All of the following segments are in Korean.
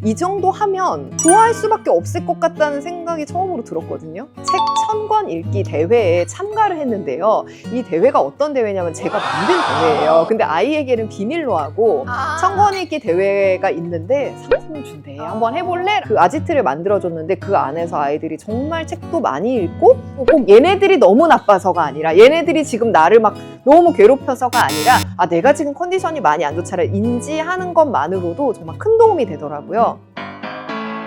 이 정도 하면 좋아할 수밖에 없을 것 같다는 생각이 처음으로 들었거든요. 책 1000권 읽기 대회에 참가를 했는데요. 이 대회가 어떤 대회냐면 제가 만든 대회예요. 근데 아이에게는 비밀로 하고 1000권 읽기 대회가 있는데 상품을 준대. 한번 해볼래? 그 아지트를 만들어줬는데 그 안에서 아이들이 정말 책도 많이 읽고 꼭 얘네들이 너무 나빠서가 아니라 얘네들이 지금 나를 막 너무 괴롭혀서가 아니라 내가 지금 컨디션이 많이 안 좋다를 인지하는 것만으로도 정말 큰 도움이 되더라고요.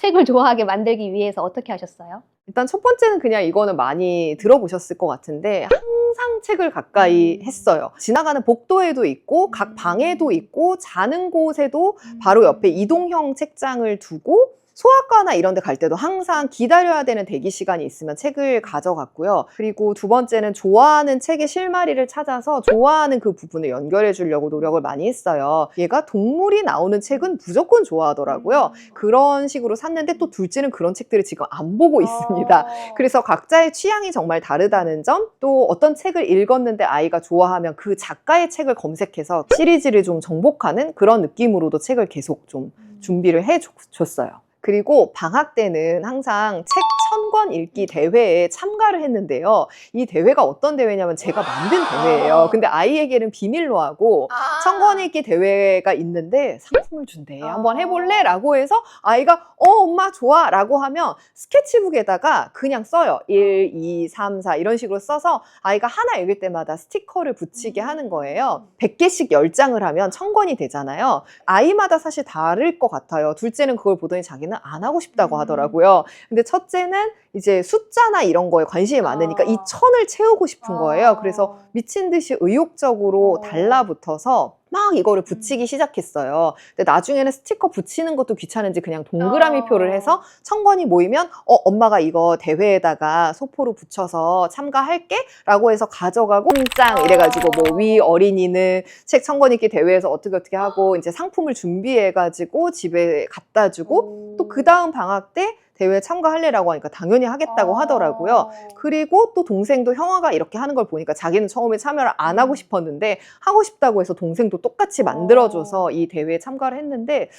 책을 좋아하게 만들기 위해서 어떻게 하셨어요? 일단 첫 번째는 그냥 이거는 많이 들어보셨을 것 같은데 항상 책을 가까이 했어요. 지나가는 복도에도 있고 각 방에도 있고 자는 곳에도 바로 옆에 이동형 책장을 두고 소아과나 이런 데 갈 때도 항상 기다려야 되는 대기 시간이 있으면 책을 가져갔고요. 그리고 두 번째는 좋아하는 책의 실마리를 찾아서 좋아하는 그 부분을 연결해 주려고 노력을 많이 했어요. 얘가 동물이 나오는 책은 무조건 좋아하더라고요. 그런 식으로 샀는데 또 둘째는 그런 책들을 지금 안 보고 있습니다. 그래서 각자의 취향이 정말 다르다는 점, 또 어떤 책을 읽었는데 아이가 좋아하면 그 작가의 책을 검색해서 시리즈를 좀 정복하는 그런 느낌으로도 책을 계속 좀 준비를 해줬어요. 그리고 방학 때는 항상 책 1000권 읽기 대회에 참가를 했는데요. 이 대회가 어떤 대회냐면 제가 만든 대회예요. 근데 아이에게는 비밀로 하고 1000권 읽기 대회가 있는데 상품을 준대. 한번 해볼래? 라고 해서 아이가 엄마 좋아 라고 하면 스케치북에다가 그냥 써요. 1, 2, 3, 4 이런 식으로 써서 아이가 하나 읽을 때마다 스티커를 붙이게 하는 거예요. 100개씩 10장을 하면 1000권이 되잖아요. 아이마다 사실 다를 것 같아요. 둘째는 그걸 보더니 자기는 안 하고 싶다고 하더라고요. 근데 첫째는 이제 숫자나 이런 거에 관심이 많으니까 이 1000을 채우고 싶은 거예요. 그래서 미친 듯이 의욕적으로 달라붙어서 막 이거를 붙이기 시작했어요. 근데 나중에는 스티커 붙이는 것도 귀찮은지 그냥 동그라미 표를 해서 1000권이 모이면 엄마가 이거 대회에다가 소포로 붙여서 참가할게 라고 해서 가져가고 짱 이래가지고 뭐 위 어린이는 책 1000권 읽기 대회에서 어떻게 하고 이제 상품을 준비해가지고 집에 갖다 주고 또 그 다음 방학 때 대회에 참가할래라고 하니까 당연히 하겠다고 하더라고요. 그리고 또 동생도 형아가 이렇게 하는 걸 보니까 자기는 처음에 참여를 안 하고 싶었는데 하고 싶다고 해서 동생도 똑같이 만들어줘서 이 대회에 참가를 했는데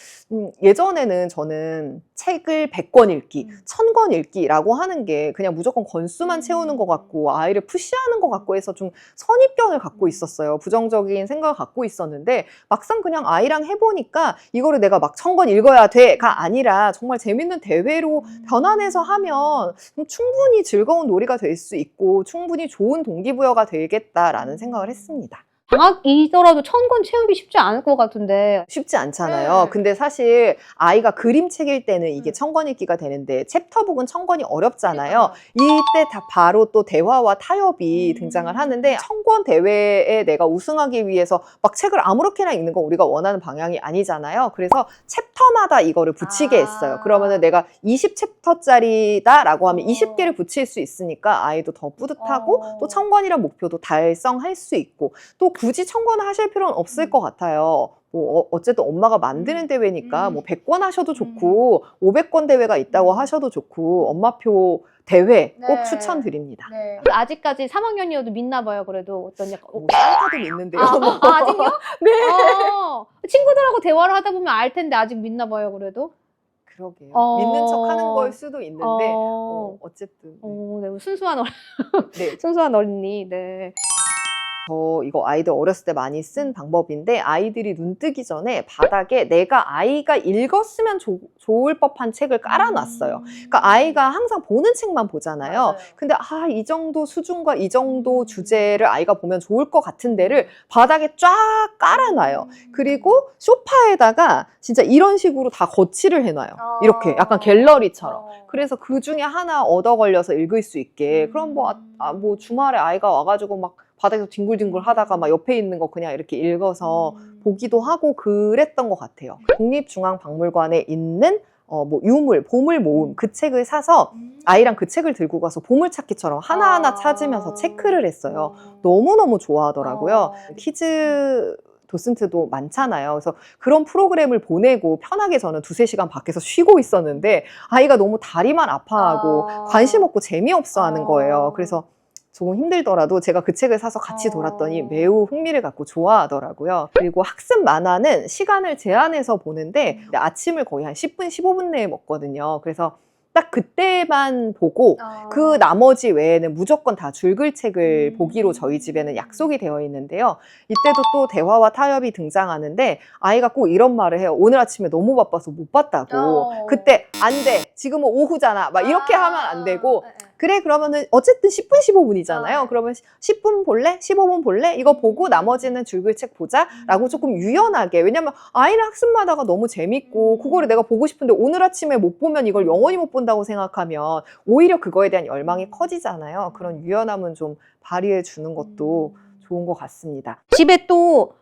예전에는 저는 책을 100권 읽기, 1000권 읽기라고 하는 게 그냥 무조건 권수만 채우는 것 같고 아이를 푸시하는 것 같고 해서 좀 선입견을 갖고 있었어요. 부정적인 생각을 갖고 있었는데 막상 그냥 아이랑 해보니까 이거를 내가 막 1000권 읽어야 돼가 아니라 정말 재밌는 대회로 변환해서 하면 충분히 즐거운 놀이가 될 수 있고 충분히 좋은 동기부여가 되겠다라는 생각을 했습니다. 방학이더라도 1000권 채우기 쉽지 않을 것 같은데. 쉽지 않잖아요. 근데 사실 아이가 그림책일 때는 이게 1000권 읽기가 되는데 챕터북은 1000권이 어렵잖아요. 이때 다 바로 또 대화와 타협이 등장을 하는데 1000권 대회에 내가 우승하기 위해서 막 책을 아무렇게나 읽는 건 우리가 원하는 방향이 아니잖아요. 그래서 챕터마다 이거를 붙이게 했어요. 그러면은 내가 20챕터짜리다 라고 하면 20개를 붙일 수 있으니까 아이도 더 뿌듯하고 또 1000권이란 목표도 달성할 수 있고 또 굳이 1000권 하실 필요는 없을 것 같아요. 뭐 어쨌든 엄마가 만드는 대회니까 뭐 100권 하셔도 좋고 500권 대회가 있다고 하셔도 좋고 엄마표 대회 꼭 추천드립니다. 아직까지 3학년이어도 믿나 봐요. 그래도 어떤 약간 산타도 믿는데요. 아직요? 네. 친구들하고 대화를 하다 보면 알 텐데 아직 믿나 봐요. 그래도. 그러게요. 믿는 척 하는 걸 수도 있는데 어쨌든 네, 순수한 네. 순수한 어린이. 네. 저 이거 아이들 어렸을 때 많이 쓴 방법인데 아이들이 눈 뜨기 전에 바닥에 내가 아이가 읽었으면 좋을 법한 책을 깔아놨어요. 그러니까 아이가 항상 보는 책만 보잖아요. 근데 이 정도 수준과 이 정도 주제를 아이가 보면 좋을 것 같은 데를 바닥에 쫙 깔아놔요. 그리고 소파에다가 진짜 이런 식으로 다 거치를 해놔요. 이렇게 약간 갤러리처럼. 그래서 그 중에 하나 얻어 걸려서 읽을 수 있게. 그럼 뭐 주말에 아이가 와가지고 막 바닥에서 뒹굴뒹굴 하다가 막 옆에 있는 거 그냥 이렇게 읽어서 보기도 하고 그랬던 것 같아요. 국립중앙박물관에 있는 뭐 유물, 보물 모음 그 책을 사서 아이랑 그 책을 들고 가서 보물찾기처럼 하나하나 찾으면서 체크를 했어요. 너무너무 좋아하더라고요. 퀴즈 도슨트도 많잖아요. 그래서 그런 프로그램을 보내고 편하게 저는 2~3시간 밖에서 쉬고 있었는데 아이가 너무 다리만 아파하고 관심 없고 재미없어 하는 거예요. 그래서 조금 힘들더라도 제가 그 책을 사서 같이 돌았더니 매우 흥미를 갖고 좋아하더라고요. 그리고 학습 만화는 시간을 제한해서 보는데 아침을 거의 한 10분, 15분 내에 먹거든요. 그래서 딱 그때만 보고 그 나머지 외에는 무조건 다 줄글책을 보기로 저희 집에는 약속이 되어 있는데요. 이때도 또 대화와 타협이 등장하는데 아이가 꼭 이런 말을 해요. 오늘 아침에 너무 바빠서 못 봤다고. 그때 안 돼. 지금은 오후잖아. 막 이렇게 하면 안 되고. 그래 그러면은 어쨌든 10분 15분이잖아요. 그러면 10분 볼래? 15분 볼래? 이거 보고 나머지는 줄글책 보자 라고 조금 유연하게. 왜냐면 아이는 학습마다가 너무 재밌고 그거를 내가 보고 싶은데 오늘 아침에 못 보면 이걸 영원히 못 본다고 생각하면 오히려 그거에 대한 열망이 커지잖아요. 그런 유연함은 좀 발휘해 주는 것도 좋은 것 같습니다. 집에 또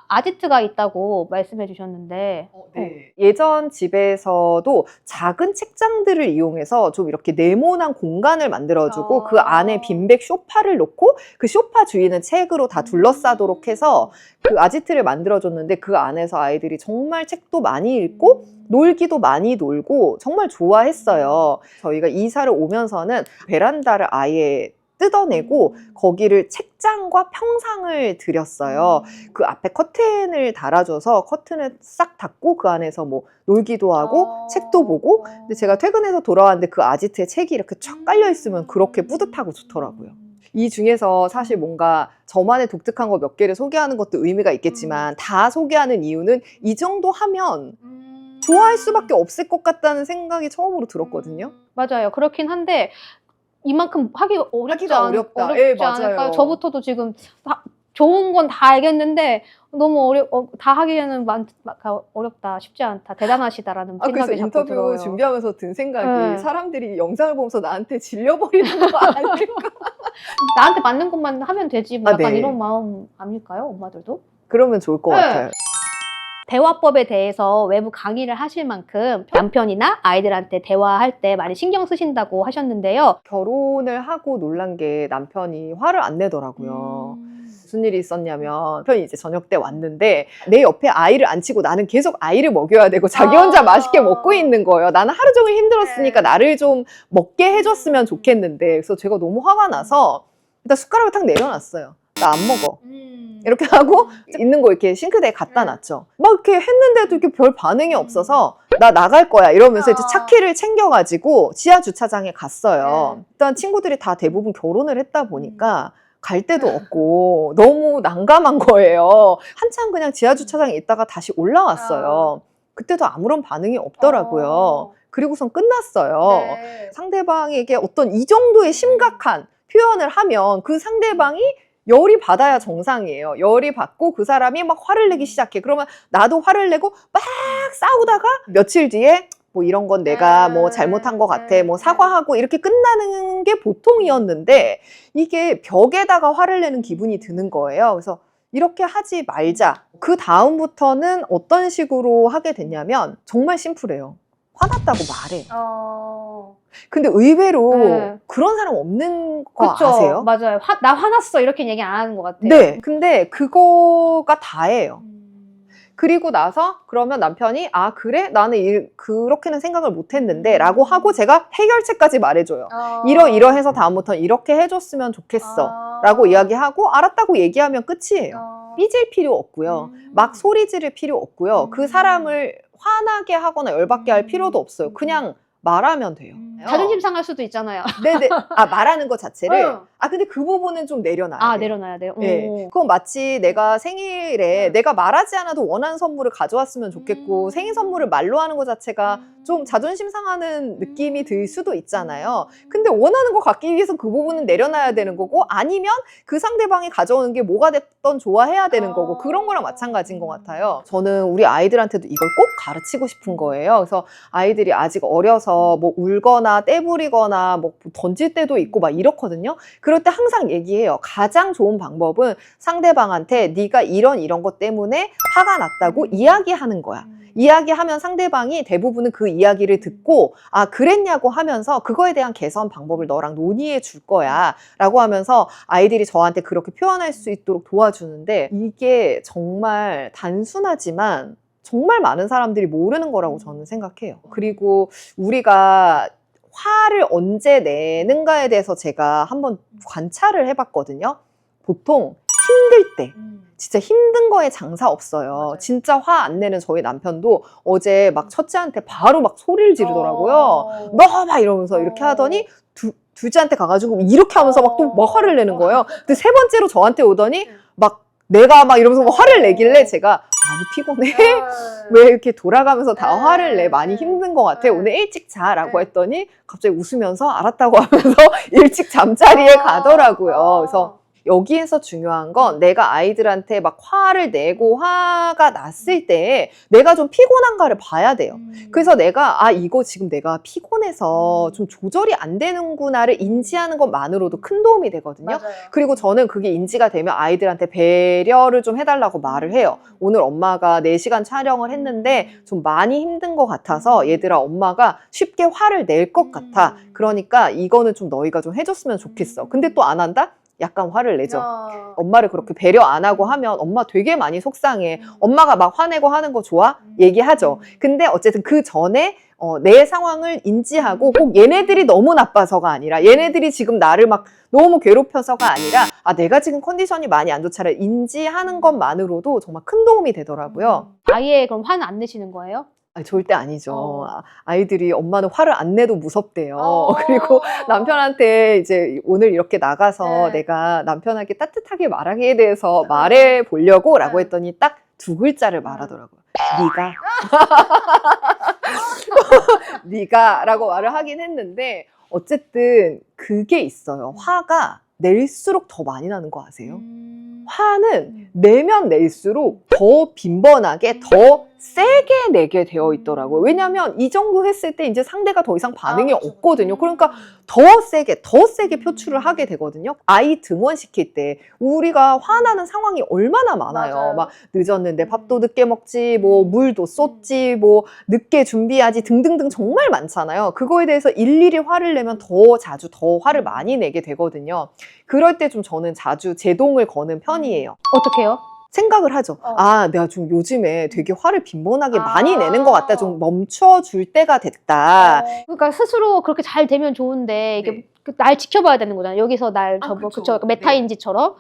아지트가 있다고 말씀해 주셨는데 네. 예전 집에서도 작은 책장들을 이용해서 좀 이렇게 네모난 공간을 만들어주고 그 안에 빈백 소파를 놓고 그 소파 주위는 책으로 다 둘러싸도록 해서 그 아지트를 만들어줬는데 그 안에서 아이들이 정말 책도 많이 읽고 놀기도 많이 놀고 정말 좋아했어요. 저희가 이사를 오면서는 베란다를 아예 뜯어내고 거기를 책장과 평상을 들였어요. 그 앞에 커튼을 달아줘서 커튼을 싹 닫고 그 안에서 뭐 놀기도 하고 책도 보고. 근데 제가 퇴근해서 돌아왔는데 그 아지트에 책이 이렇게 쫙 깔려 있으면 그렇게 뿌듯하고 좋더라고요. 이 중에서 사실 뭔가 저만의 독특한 거 몇 개를 소개하는 것도 의미가 있겠지만 다 소개하는 이유는 이 정도 하면 좋아할 수밖에 없을 것 같다는 생각이 처음으로 들었거든요. 맞아요. 그렇긴 한데 이만큼 하기가 하기가 어렵다. 어렵지 예, 맞아요. 않을까요? 저부터도 지금 좋은 건 다 알겠는데 너무 다 하기에는 어렵다, 쉽지 않다, 대단하시다라는 그래서 생각이 자꾸 인터뷰 들어요. 준비하면서 든 생각이 네. 사람들이 영상을 보면서 나한테 질려버리는 거 아닐까? 나한테 맞는 것만 하면 되지 뭐 약간 네. 이런 마음 아닐까요? 엄마들도? 그러면 좋을 것 네. 같아요. 대화법에 대해서 외부 강의를 하실 만큼 남편이나 아이들한테 대화할 때 많이 신경 쓰신다고 하셨는데요. 결혼을 하고 놀란 게 남편이 화를 안 내더라고요. 무슨 일이 있었냐면 남편이 이제 저녁 때 왔는데 내 옆에 아이를 앉히고 나는 계속 아이를 먹여야 되고 자기 혼자 맛있게 먹고 있는 거예요. 나는 하루 종일 힘들었으니까 나를 좀 먹게 해줬으면 좋겠는데 그래서 제가 너무 화가 나서 일단 숟가락을 탁 내려놨어요. 나 안 먹어. 이렇게 하고 있는 거 이렇게 싱크대에 갖다 놨죠. 막 이렇게 했는데도 이렇게 별 반응이 없어서 나 나갈 거야 이러면서 이제 차 키를 챙겨가지고 지하 주차장에 갔어요. 일단 친구들이 다 대부분 결혼을 했다 보니까 갈 데도 없고 너무 난감한 거예요. 한참 그냥 지하 주차장에 있다가 다시 올라왔어요. 그때도 아무런 반응이 없더라고요. 그리고선 끝났어요. 상대방에게 어떤 이 정도의 심각한 표현을 하면 그 상대방이 열이 받아야 정상이에요. 열이 받고 그 사람이 막 화를 내기 시작해. 그러면 나도 화를 내고 막 싸우다가 며칠 뒤에 뭐 이런 건 내가 뭐 잘못한 것 같아. 뭐 사과하고 이렇게 끝나는 게 보통이었는데 이게 벽에다가 화를 내는 기분이 드는 거예요. 그래서 이렇게 하지 말자. 그 다음부터는 어떤 식으로 하게 됐냐면 정말 심플해요. 화났다고 말해. 근데 의외로 그런 사람 없는 거 그쵸, 아세요? 맞아요. 나 화났어 이렇게 얘기 안 하는 것 같아요. 네. 근데 그거가 다예요. 그리고 나서 그러면 남편이 아 그래? 나는 그렇게는 생각을 못 했는데 라고 하고 제가 해결책까지 말해줘요. 이러해서 다음부터는 이렇게 해줬으면 좋겠어 라고 이야기하고 알았다고 얘기하면 끝이에요. 삐질 필요 없고요. 막 소리 지를 필요 없고요. 그 사람을 화나게 하거나 열받게 할 필요도 없어요. 그냥 말하면 돼요. 자존심 상할 수도 있잖아요. 네네. 아, 말하는 것 자체를? 근데 그 부분은 좀 내려놔야 돼요. 내려놔야 돼요? 네. 그건 마치 내가 생일에 내가 말하지 않아도 원하는 선물을 가져왔으면 좋겠고 생일 선물을 말로 하는 것 자체가 좀 자존심 상하는 느낌이 들 수도 있잖아요. 근데 원하는 거 갖기 위해서 그 부분은 내려놔야 되는 거고 아니면 그 상대방이 가져오는 게 뭐가 됐던 좋아해야 되는 거고 그런 거랑 마찬가지인 것 같아요. 저는 우리 아이들한테도 이걸 꼭 가르치고 싶은 거예요. 그래서 아이들이 아직 어려서 뭐 울거나 떼부리거나 뭐 던질 때도 있고 막 이렇거든요. 그럴 때 항상 얘기해요. 가장 좋은 방법은 상대방한테 네가 이런 것 때문에 화가 났다고 이야기하는 거야. 이야기하면 상대방이 대부분은 그 이야기를 듣고 아 그랬냐고 하면서 그거에 대한 개선 방법을 너랑 논의해 줄 거야 라고 하면서 아이들이 저한테 그렇게 표현할 수 있도록 도와주는데 이게 정말 단순하지만 정말 많은 사람들이 모르는 거라고 저는 생각해요. 그리고 우리가 화를 언제 내는가에 대해서 제가 한번 관찰을 해봤거든요. 보통 힘들 때, 진짜 힘든 거에 장사 없어요. 맞아요. 진짜 화 안 내는 저희 남편도 어제 막 첫째한테 바로 막 소리를 지르더라고요. 너 막 이러면서 이렇게 하더니 둘째한테 가가지고 이렇게 하면서 막 또 막 화를 내는 거예요. 근데 세 번째로 저한테 오더니 막 내가 막 이러면서 막 화를 내길래 제가 많이 피곤해? 왜 이렇게 돌아가면서 다 화를 내? 많이 힘든 것 같아. 오늘 일찍 자라고 했더니 갑자기 웃으면서 알았다고 하면서 일찍 잠자리에 가더라고요. 그래서 여기에서 중요한 건 내가 아이들한테 막 화를 내고 화가 났을 때 내가 좀 피곤한가를 봐야 돼요. 그래서 내가 이거 지금 내가 피곤해서 좀 조절이 안 되는구나를 인지하는 것만으로도 큰 도움이 되거든요. 맞아요. 그리고 저는 그게 인지가 되면 아이들한테 배려를 좀 해달라고 말을 해요. 오늘 엄마가 4시간 촬영을 했는데 좀 많이 힘든 것 같아서 얘들아 엄마가 쉽게 화를 낼 것 같아. 그러니까 이거는 좀 너희가 좀 해줬으면 좋겠어. 근데 또 안 한다? 약간 화를 내죠. 엄마를 그렇게 배려 안 하고 하면 엄마 되게 많이 속상해. 엄마가 막 화내고 하는 거 좋아? 얘기하죠. 근데 어쨌든 그 전에 내 상황을 인지하고 꼭 얘네들이 너무 나빠서가 아니라 얘네들이 지금 나를 막 너무 괴롭혀서가 아니라 내가 지금 컨디션이 많이 안 좋다를 인지하는 것만으로도 정말 큰 도움이 되더라고요. 아예 그럼 화는 안 내시는 거예요? 절대 아니죠. 아이들이 엄마는 화를 안 내도 무섭대요. 그리고 남편한테 이제 오늘 이렇게 나가서 내가 남편에게 따뜻하게 말하기에 대해서 말해 보려고 라고 했더니 딱 2글자를 말하더라고요. 네가. 네가 라고 말을 하긴 했는데 어쨌든 그게 있어요. 화가 낼수록 더 많이 나는 거 아세요? 화는 내면 낼수록 더 빈번하게 더 세게 내게 되어 있더라고요. 왜냐하면 이 정도 했을 때 이제 상대가 더 이상 반응이 없거든요. 그러니까 더 세게 표출을 하게 되거든요. 아이 등원시킬 때 우리가 화나는 상황이 얼마나 많아요. 맞아요. 막 늦었는데 밥도 늦게 먹지, 뭐 물도 쏟지, 뭐 늦게 준비하지 등등등 정말 많잖아요. 그거에 대해서 일일이 화를 내면 더 자주 더 화를 많이 내게 되거든요. 그럴 때 좀 저는 자주 제동을 거는 편이에요. 어떻게요? 생각을 하죠. 내가 좀 요즘에 되게 화를 빈번하게 많이 내는 것 같다. 좀 멈춰줄 때가 됐다. 그러니까 스스로 그렇게 잘 되면 좋은데 이게 날 지켜봐야 되는 거잖아요. 여기서 날 그쵸. 메타인지처럼.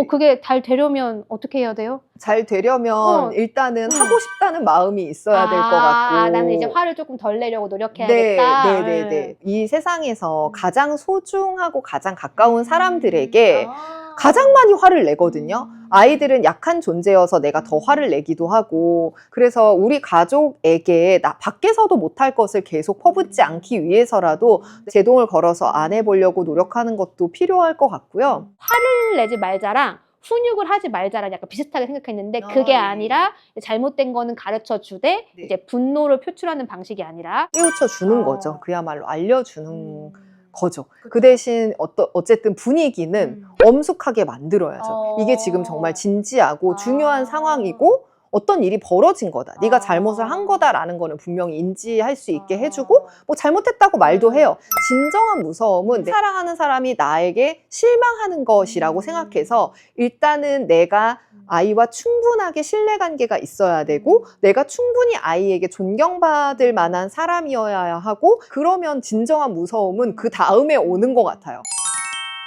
그게 잘 되려면 어떻게 해야 돼요? 잘 되려면 일단은 하고 싶다는 마음이 있어야 될 것 같고. 나는 이제 화를 조금 덜 내려고 노력해야겠다. 네. 이 세상에서 가장 소중하고 가장 가까운 사람들에게 가장 많이 화를 내거든요. 아이들은 약한 존재여서 내가 더 화를 내기도 하고, 그래서 우리 가족에게 밖에서도 못할 것을 계속 퍼붓지 않기 위해서라도 제동을 걸어서 안 해보려고 노력하는 것도 필요할 것 같고요. 화를 내지 말자랑 훈육을 하지 말자랑 약간 비슷하게 생각했는데 그게 아니라 잘못된 거는 가르쳐 주되 이제 분노를 표출하는 방식이 아니라 깨우쳐 주는 거죠. 그야말로 알려주는 거죠. 그 대신 어쨌든 분위기는 엄숙하게 만들어야죠. 이게 지금 정말 진지하고 중요한 상황이고 어떤 일이 벌어진 거다. 네가 잘못을 한 거다라는 거는 분명히 인지할 수 있게 해주고 뭐 잘못했다고 말도 해요. 진정한 무서움은 사랑하는 사람이 나에게 실망하는 것이라고 생각해서 일단은 내가 아이와 충분하게 신뢰관계가 있어야 되고 내가 충분히 아이에게 존경받을 만한 사람이어야 하고 그러면 진정한 무서움은 그 다음에 오는 것 같아요.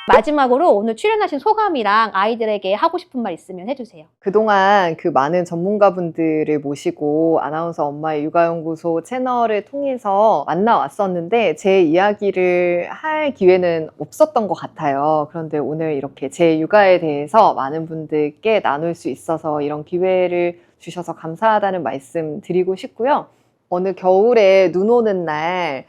마지막으로 오늘 출연하신 소감이랑 아이들에게 하고 싶은 말 있으면 해주세요. 그동안 그 많은 전문가분들을 모시고 아나운서 엄마의 육아연구소 채널을 통해서 만나왔었는데 제 이야기를 할 기회는 없었던 것 같아요. 그런데 오늘 이렇게 제 육아에 대해서 많은 분들께 나눌 수 있어서 이런 기회를 주셔서 감사하다는 말씀 드리고 싶고요. 어느 겨울에 눈 오는 날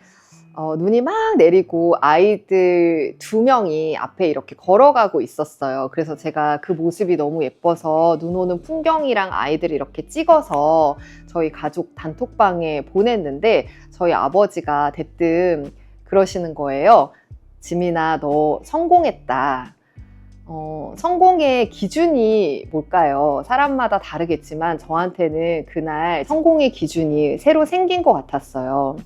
눈이 막 내리고 아이들 2명이 앞에 이렇게 걸어가고 있었어요. 그래서 제가 그 모습이 너무 예뻐서 눈 오는 풍경이랑 아이들을 이렇게 찍어서 저희 가족 단톡방에 보냈는데 저희 아버지가 대뜸 그러시는 거예요. 지민아, 너 성공했다. 성공의 기준이 뭘까요? 사람마다 다르겠지만 저한테는 그날 성공의 기준이 새로 생긴 것 같았어요.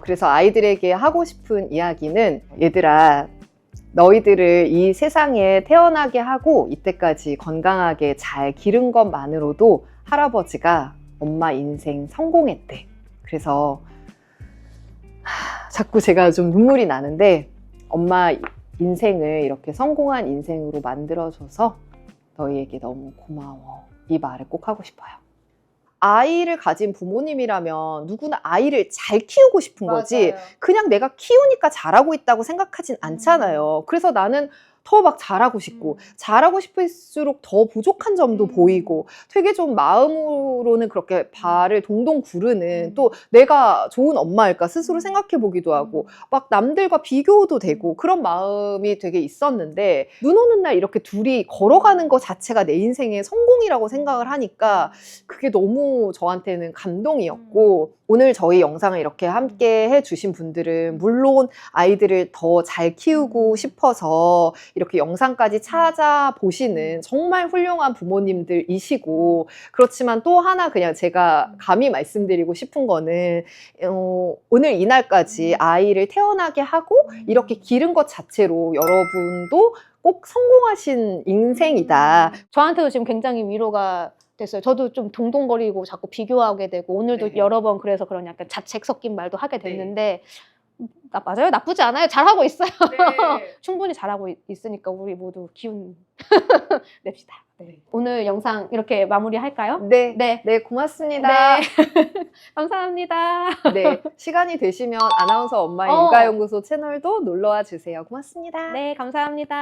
그래서 아이들에게 하고 싶은 이야기는 얘들아, 너희들을 이 세상에 태어나게 하고 이때까지 건강하게 잘 기른 것만으로도 할아버지가 엄마 인생 성공했대. 그래서 자꾸 제가 좀 눈물이 나는데 엄마 인생을 이렇게 성공한 인생으로 만들어줘서 너희에게 너무 고마워. 이 말을 꼭 하고 싶어요. 아이를 가진 부모님이라면 누구나 아이를 잘 키우고 싶은 거지 그냥 내가 키우니까 잘하고 있다고 생각하진 않잖아요. 그래서 나는 더 막 잘하고 싶고 잘하고 싶을수록 더 부족한 점도 보이고 되게 좀 마음으로는 그렇게 발을 동동 구르는 또 내가 좋은 엄마일까 스스로 생각해 보기도 하고 막 남들과 비교도 되고 그런 마음이 되게 있었는데 눈 오는 날 이렇게 둘이 걸어가는 것 자체가 내 인생의 성공이라고 생각을 하니까 그게 너무 저한테는 감동이었고 오늘 저희 영상을 이렇게 함께 해주신 분들은 물론 아이들을 더 잘 키우고 싶어서 이렇게 영상까지 찾아보시는 정말 훌륭한 부모님들이시고 그렇지만 또 하나 그냥 제가 감히 말씀드리고 싶은 거는 오늘 이날까지 아이를 태어나게 하고 이렇게 기른 것 자체로 여러분도 꼭 성공하신 인생이다. 저한테도 지금 굉장히 위로가 됐어요. 저도 좀 동동거리고 자꾸 비교하게 되고 오늘도 네. 여러 번 그래서 그런 약간 자책 섞인 말도 하게 됐는데 맞아요. 나쁘지 않아요. 잘하고 있어요. 충분히 잘하고 있으니까 우리 모두 기운 냅시다. 네. 오늘 영상 이렇게 마무리할까요? 네, 네. 네, 고맙습니다. 네. 감사합니다. 네, 시간이 되시면 아나운서 엄마의 어. 육아연구소 채널도 놀러와 주세요. 고맙습니다. 네, 감사합니다.